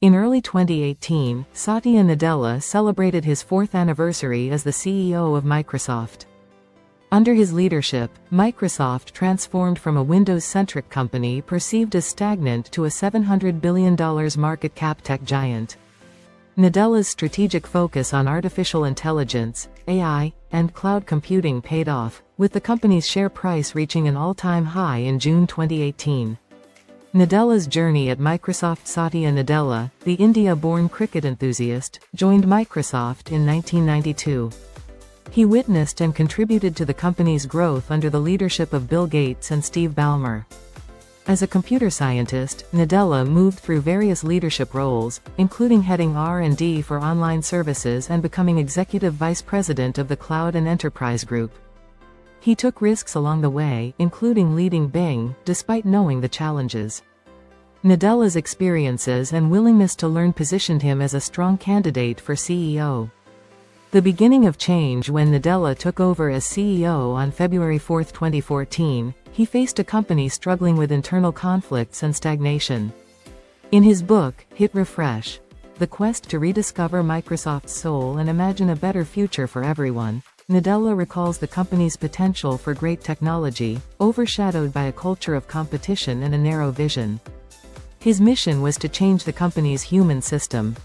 In early 2018, Satya Nadella celebrated his fourth anniversary as the CEO of Microsoft. Under his leadership, Microsoft transformed from a Windows-centric company perceived as stagnant to a $700 billion market cap tech giant. Nadella's strategic focus on artificial intelligence, AI, and cloud computing paid off, with the company's share price reaching an all-time high in June 2018. Nadella's journey at Microsoft. Satya Nadella, the India-born cricket enthusiast, joined Microsoft in 1992. He witnessed and contributed to the company's growth under the leadership of Bill Gates and Steve Ballmer. As a computer scientist, Nadella moved through various leadership roles, including heading R&D for online services and becoming executive vice president of the Cloud and Enterprise Group. He took risks along the way, including leading Bing, despite knowing the challenges. Nadella's experiences and willingness to learn positioned him as a strong candidate for CEO. The beginning of change. When Nadella took over as CEO on February 4, 2014, he faced a company struggling with internal conflicts and stagnation. In his book, Hit Refresh: The Quest to Rediscover Microsoft's Soul and Imagine a Better Future for Everyone, Nadella recalls the company's potential for great technology, overshadowed by a culture of competition and a narrow vision. His mission was to change the company's human system.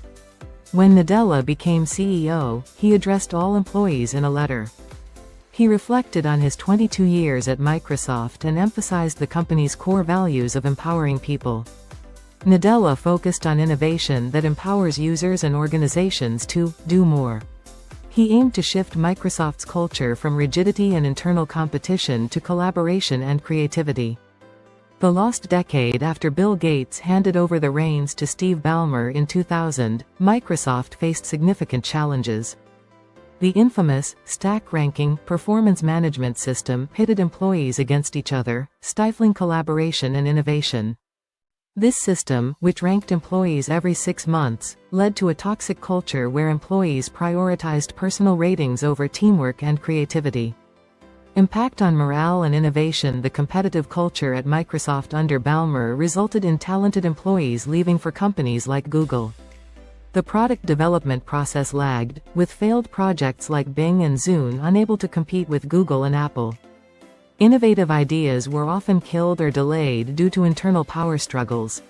When Nadella became CEO, he addressed all employees in a letter. He reflected on his 22 years at Microsoft and emphasized the company's core values of empowering people. Nadella focused on innovation that empowers users and organizations to do more. He aimed to shift Microsoft's culture from rigidity and internal competition to collaboration and creativity. The lost decade after Bill Gates handed over the reins to Steve Ballmer in 2000, Microsoft faced significant challenges. The infamous stack ranking performance management system pitted employees against each other, stifling collaboration and innovation. This system, which ranked employees every 6 months, led to a toxic culture where employees prioritized personal ratings over teamwork and creativity. Impact on morale and innovation. The competitive culture at Microsoft under Ballmer resulted in talented employees leaving for companies like Google. The product development process lagged, with failed projects like Bing and Zune unable to compete with Google and Apple. Innovative ideas were often killed or delayed due to internal power struggles.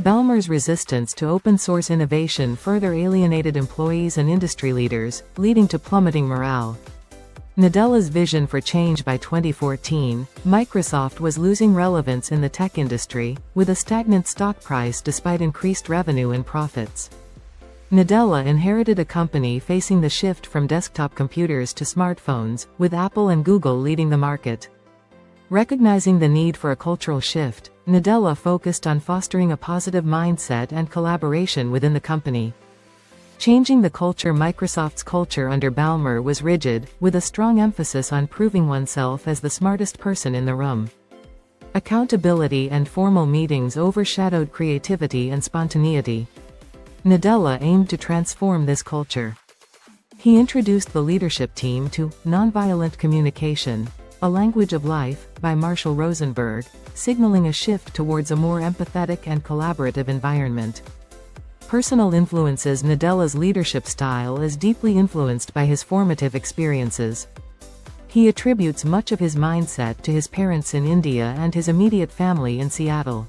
Ballmer's resistance to open-source innovation further alienated employees and industry leaders, leading to plummeting morale. Nadella's vision for change. By 2014, Microsoft was losing relevance in the tech industry, with a stagnant stock price despite increased revenue and profits. Nadella inherited a company facing the shift from desktop computers to smartphones, with Apple and Google leading the market. Recognizing the need for a cultural shift, Nadella focused on fostering a positive mindset and collaboration within the company. Changing the culture. Microsoft's culture under Ballmer was rigid, with a strong emphasis on proving oneself as the smartest person in the room. Accountability and formal meetings overshadowed creativity and spontaneity. Nadella aimed to transform this culture. He introduced the leadership team to Nonviolent Communication, A Language of Life, by Marshall Rosenberg, signaling a shift towards a more empathetic and collaborative environment. Personal influences. Nadella's leadership style is deeply influenced by his formative experiences. He attributes much of his mindset to his parents in India and his immediate family in Seattle.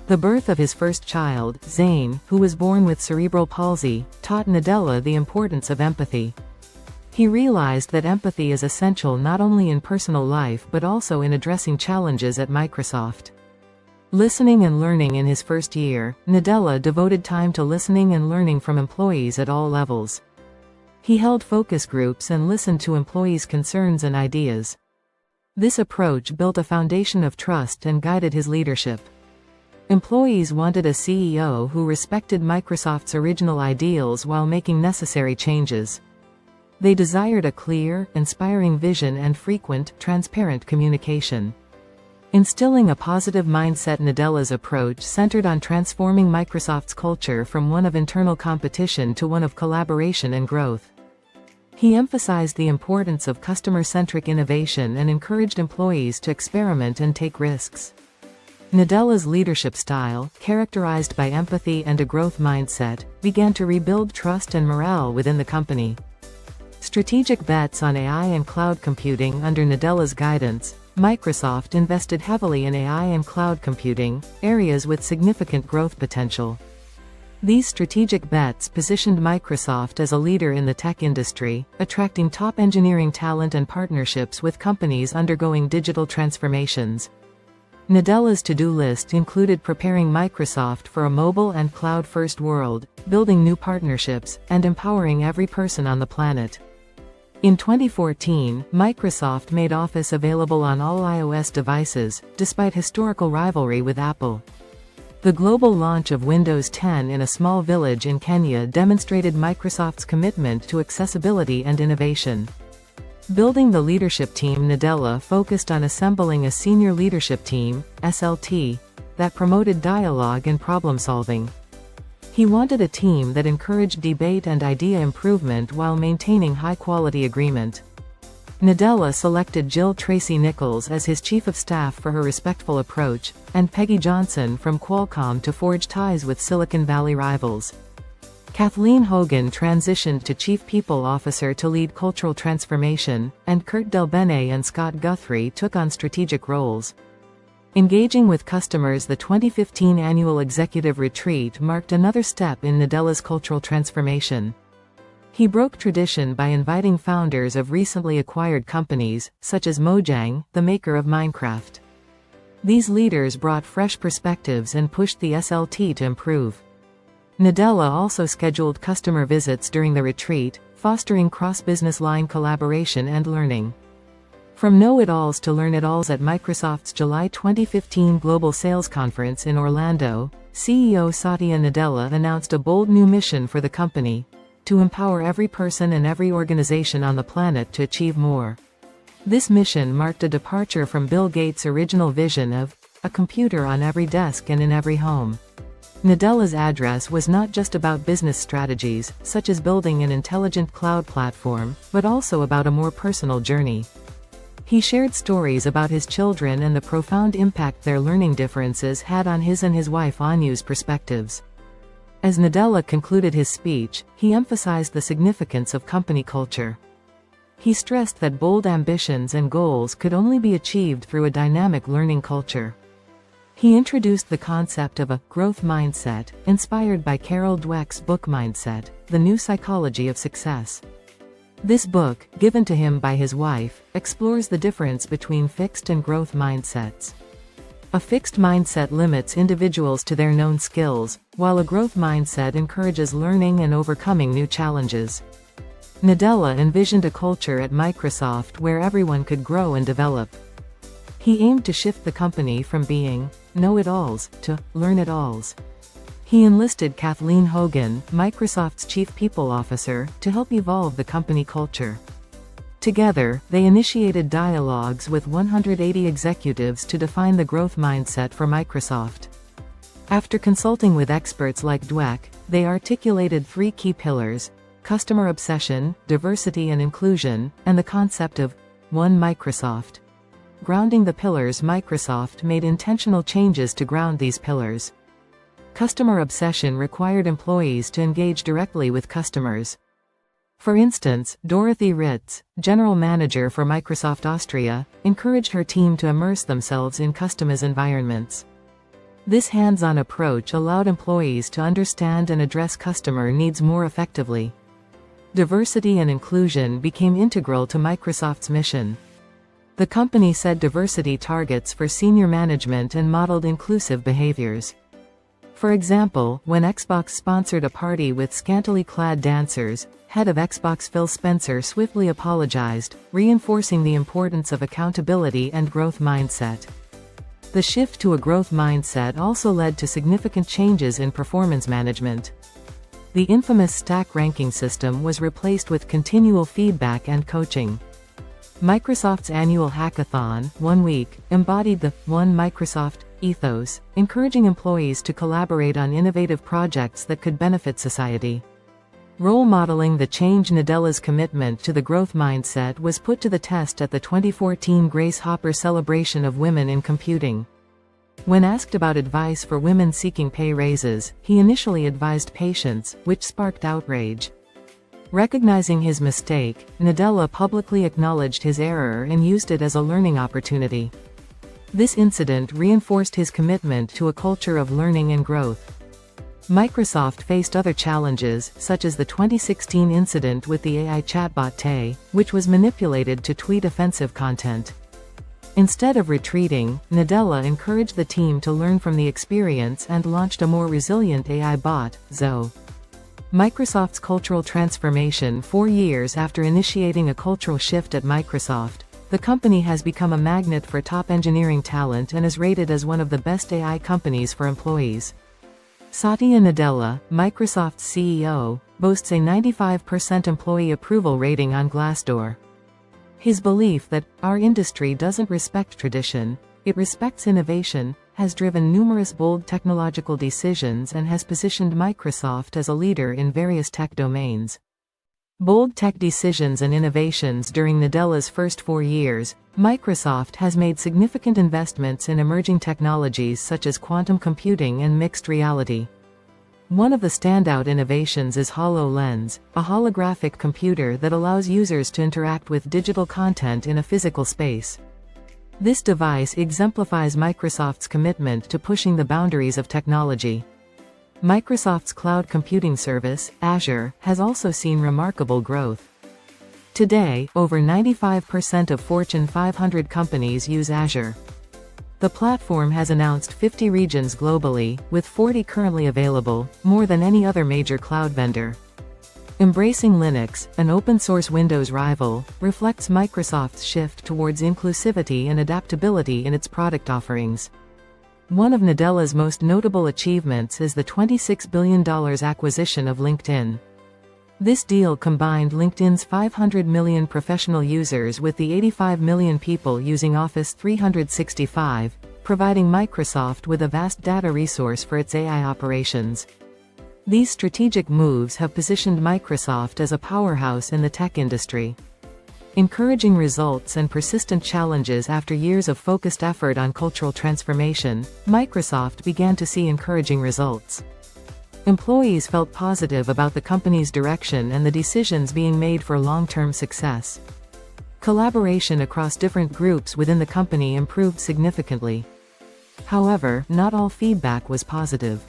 The birth of his first child, Zain, who was born with cerebral palsy, taught Nadella the importance of empathy. He realized that empathy is essential not only in personal life but also in addressing challenges at Microsoft. Listening and learning. In his first year, Nadella devoted time to listening and learning from employees at all levels. He held focus groups and listened to employees' concerns and ideas. This approach built a foundation of trust and guided his leadership. Employees wanted a CEO who respected Microsoft's original ideals while making necessary changes. They desired a clear, inspiring vision and frequent, transparent communication. Instilling a positive mindset. Nadella's approach centered on transforming Microsoft's culture from one of internal competition to one of collaboration and growth. He emphasized the importance of customer-centric innovation and encouraged employees to experiment and take risks. Nadella's leadership style, characterized by empathy and a growth mindset, began to rebuild trust and morale within the company. Strategic bets on AI and cloud computing. Under Nadella's guidance, Microsoft invested heavily in AI and cloud computing, areas with significant growth potential. These strategic bets positioned Microsoft as a leader in the tech industry, attracting top engineering talent and partnerships with companies undergoing digital transformations. Nadella's to-do list included preparing Microsoft for a mobile and cloud-first world, building new partnerships, and empowering every person on the planet. In 2014, Microsoft made Office available on all iOS devices, despite historical rivalry with Apple. The global launch of Windows 10 in a small village in Kenya demonstrated Microsoft's commitment to accessibility and innovation. Building the leadership team. Nadella focused on assembling a senior leadership team, SLT, that promoted dialogue and problem-solving. He wanted a team that encouraged debate and idea improvement while maintaining high-quality agreement. Nadella selected Jill Tracy Nichols as his chief of staff for her respectful approach, and Peggy Johnson from Qualcomm to forge ties with Silicon Valley rivals. Kathleen Hogan transitioned to chief people officer to lead cultural transformation, and Kurt Delbene and Scott Guthrie took on strategic roles. Engaging with customers. The 2015 annual executive retreat marked another step in Nadella's cultural transformation. He broke tradition by inviting founders of recently acquired companies, such as Mojang, the maker of Minecraft. These leaders brought fresh perspectives and pushed the SLT to improve. Nadella also scheduled customer visits during the retreat, fostering cross-business line collaboration and learning. From know-it-alls to learn-it-alls. At Microsoft's July 2015 Global Sales Conference in Orlando, CEO Satya Nadella announced a bold new mission for the company: to empower every person and every organization on the planet to achieve more. This mission marked a departure from Bill Gates' original vision of a computer on every desk and in every home. Nadella's address was not just about business strategies, such as building an intelligent cloud platform, but also about a more personal journey. He shared stories about his children and the profound impact their learning differences had on his and his wife Anu's perspectives. As Nadella concluded his speech, he emphasized the significance of company culture. He stressed that bold ambitions and goals could only be achieved through a dynamic learning culture. He introduced the concept of a growth mindset, inspired by Carol Dweck's book Mindset, The New Psychology of Success. This book, given to him by his wife, explores the difference between fixed and growth mindsets. A fixed mindset limits individuals to their known skills, while a growth mindset encourages learning and overcoming new challenges. Nadella envisioned a culture at Microsoft where everyone could grow and develop. He aimed to shift the company from being know-it-alls to learn-it-alls. He enlisted Kathleen Hogan, Microsoft's Chief People Officer, to help evolve the company culture. Together, they initiated dialogues with 180 executives to define the growth mindset for Microsoft. After consulting with experts like Dweck, they articulated 3 key pillars: customer obsession, diversity and inclusion, and the concept of One Microsoft. Grounding the pillars. Microsoft made intentional changes to ground these pillars. Customer obsession required employees to engage directly with customers. For instance, Dorothy Ritz, general manager for Microsoft Austria, encouraged her team to immerse themselves in customers' environments. This hands-on approach allowed employees to understand and address customer needs more effectively. Diversity and inclusion became integral to Microsoft's mission. The company set diversity targets for senior management and modeled inclusive behaviors. For example, when Xbox sponsored a party with scantily clad dancers, head of Xbox Phil Spencer swiftly apologized, reinforcing the importance of accountability and growth mindset. The shift to a growth mindset also led to significant changes in performance management. The infamous stack ranking system was replaced with continual feedback and coaching. Microsoft's annual hackathon, 1 week, embodied the One Microsoft ethos, encouraging employees to collaborate on innovative projects that could benefit society. Role modeling the change. Nadella's commitment to the growth mindset was put to the test at the 2014 Grace Hopper Celebration of Women in Computing. When asked about advice for women seeking pay raises, he initially advised patience, which sparked outrage. Recognizing his mistake, Nadella publicly acknowledged his error and used it as a learning opportunity. This incident reinforced his commitment to a culture of learning and growth. Microsoft faced other challenges, such as the 2016 incident with the AI chatbot Tay, which was manipulated to tweet offensive content. Instead of retreating, Nadella encouraged the team to learn from the experience and launched a more resilient AI bot, Zoe. Microsoft's cultural transformation. 4 years after initiating a cultural shift at Microsoft, the company has become a magnet for top engineering talent and is rated as one of the best AI companies for employees. Satya Nadella, Microsoft's CEO, boasts a 95% employee approval rating on Glassdoor. His belief that our industry doesn't respect tradition, it respects innovation, has driven numerous bold technological decisions and has positioned Microsoft as a leader in various tech domains. Bold tech decisions and innovations. During Nadella's first 4 years, Microsoft has made significant investments in emerging technologies such as quantum computing and mixed reality. One of the standout innovations is HoloLens, a holographic computer that allows users to interact with digital content in a physical space. This device exemplifies Microsoft's commitment to pushing the boundaries of technology. Microsoft's cloud computing service, Azure, has also seen remarkable growth. Today, over 95% of Fortune 500 companies use Azure. The platform has announced 50 regions globally, with 40 currently available, more than any other major cloud vendor. Embracing Linux, an open-source Windows rival, reflects Microsoft's shift towards inclusivity and adaptability in its product offerings. One of Nadella's most notable achievements is the $26 billion acquisition of LinkedIn. This deal combined LinkedIn's 500 million professional users with the 85 million people using Office 365, providing Microsoft with a vast data resource for its AI operations. These strategic moves have positioned Microsoft as a powerhouse in the tech industry. Encouraging results and persistent challenges. After years of focused effort on cultural transformation, Microsoft began to see encouraging results. Employees felt positive about the company's direction and the decisions being made for long-term success. Collaboration across different groups within the company improved significantly. However, not all feedback was positive.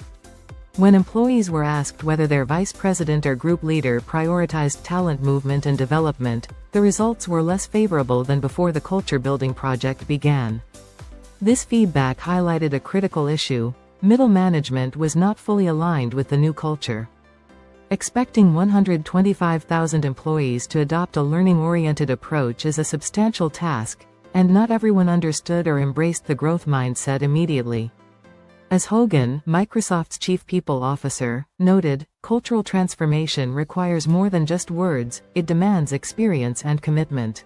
When employees were asked whether their vice president or group leader prioritized talent movement and development, the results were less favorable than before the culture-building project began. This feedback highlighted a critical issue: middle management was not fully aligned with the new culture. Expecting 125,000 employees to adopt a learning-oriented approach is a substantial task, and not everyone understood or embraced the growth mindset immediately. As Hogan, Microsoft's chief people officer, noted, cultural transformation requires more than just words, it demands experience and commitment.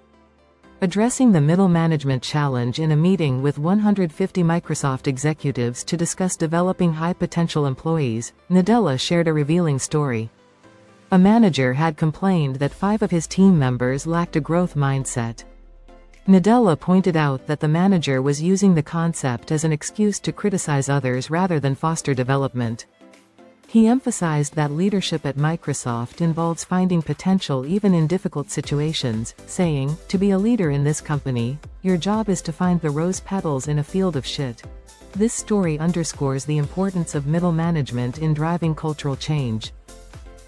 Addressing the middle management challenge in a meeting with 150 Microsoft executives to discuss developing high-potential employees, Nadella shared a revealing story. A manager had complained that 5 of his team members lacked a growth mindset. Nadella pointed out that the manager was using the concept as an excuse to criticize others rather than foster development. He emphasized that leadership at Microsoft involves finding potential even in difficult situations, saying, "To be a leader in this company, your job is to find the rose petals in a field of shit." This story underscores the importance of middle management in driving cultural change.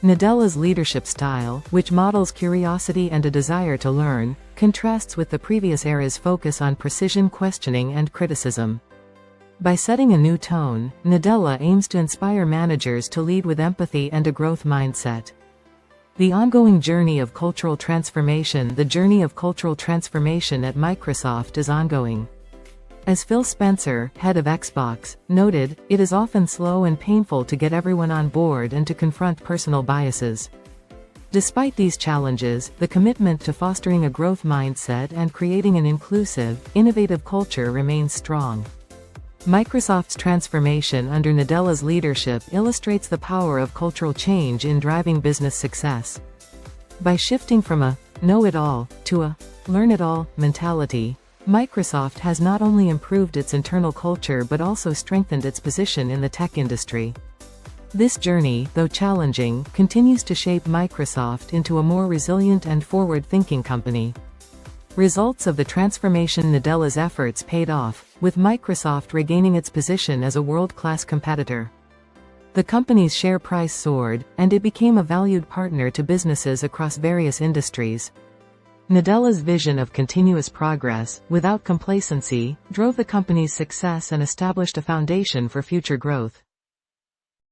Nadella's leadership style, which models curiosity and a desire to learn, contrasts with the previous era's focus on precision questioning and criticism. By setting a new tone, Nadella aims to inspire managers to lead with empathy and a growth mindset. The ongoing journey of cultural transformation. The journey of cultural transformation at Microsoft is ongoing. As Phil Spencer, head of Xbox, noted, it is often slow and painful to get everyone on board and to confront personal biases. Despite these challenges, the commitment to fostering a growth mindset and creating an inclusive, innovative culture remains strong. Microsoft's transformation under Nadella's leadership illustrates the power of cultural change in driving business success. By shifting from a know-it-all to a learn-it-all mentality, Microsoft has not only improved its internal culture but also strengthened its position in the tech industry. This journey, though challenging, continues to shape Microsoft into a more resilient and forward-thinking company. Results of the transformation. Nadella's efforts paid off, with Microsoft regaining its position as a world-class competitor. The company's share price soared, and it became a valued partner to businesses across various industries. Nadella's vision of continuous progress, without complacency, drove the company's success and established a foundation for future growth.